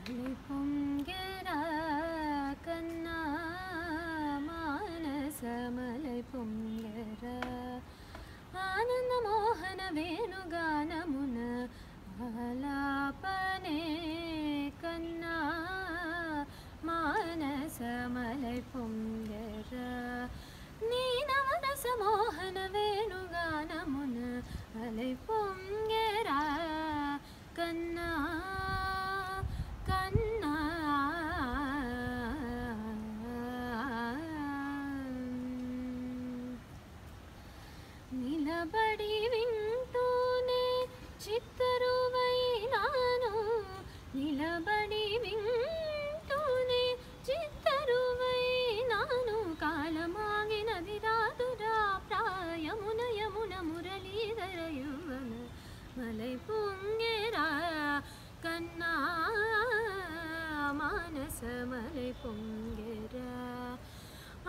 மலை பொங்கெர கண்ணா மானச மலை பொங்கெர ఆనంద మోహన వేణుగానమున ఆలాపనే కన్నా మానస మలై పొంగెర నీ నవరస మోహన వేణుగానమున మలై పొంగెర కన్నా కన్నా నిలబడి వింటూనే చిత్తరువైనాను నిలబడి వింటూనే చిత్తరువైనాను కాలమాగినది రాదురా ప్రాయమున యమున మురళీధర యువన మలై పొంగెరా కన్నా మానస మలై పొంగెరా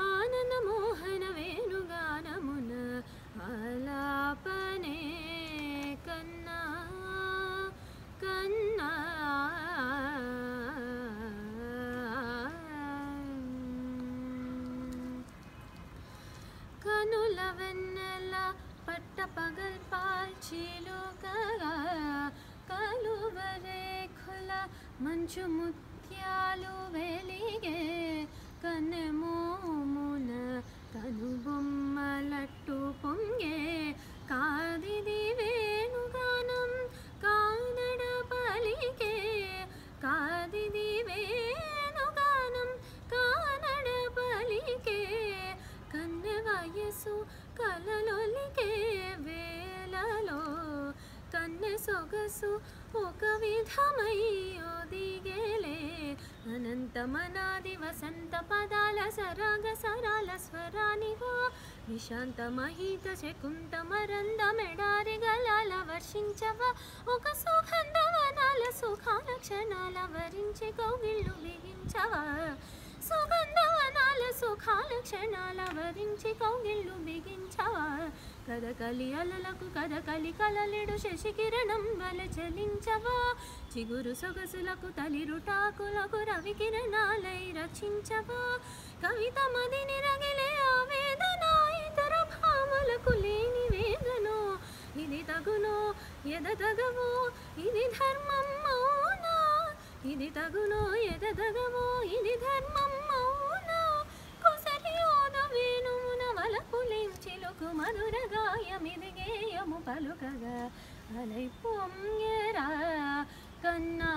ఆనంద మోహన వేణుగానమున ఆలాపనే కన్నా కన్నా కనుల వెన్నెల పట్టపగల్ పాల్చిలుగా కలువరేఖుల మంచు ముత్యాలు వెలిగే కన్నెమోమున కనుబొమ్మలట్టు పొంగే కాదిది వేణుగానం కానడ పలికే కాదిది వేణుగానం కానడ పలికే కన్నె వయసు కలలొలికే వేళలో కన్నె సొగసు ఒక విధమై ఒదిగేలే అనంతమనాది వసంత పదాల సరాగ సరాల స్వరానివో విశాంత మహిత శకుంత మరంద మెడారి గలాల వర్షించవా ఒక సుగంధవనాల సుఖాల క్షణాల వరించి కౌగిళ్ళు బిగించవా సుగంధవనాల సుఖాల క్షణాల వరించి కౌగిళ్ళు బిగించవా కదకలి అలలకు కదకలి కలలిడు శశికిరణం వల చలించవా చిగురు సొగసులకు తలిరుటాకులకు రవికిరణాలై రచించవా కవిత మదిని రగిలే ఆవేదన ఇతర భావలకు లేని వేదనో ఇది తగునో ఎద తగవో ఇది ధర్మం మౌనా ఇది తగునో ఎద తగవో ఇది ధర్మం మౌనా కొసరియోద వేణుమున వలపులించిలుకు మధుర గాయమిది గేయము పలుకగా అలై పొంగెరా కన్నా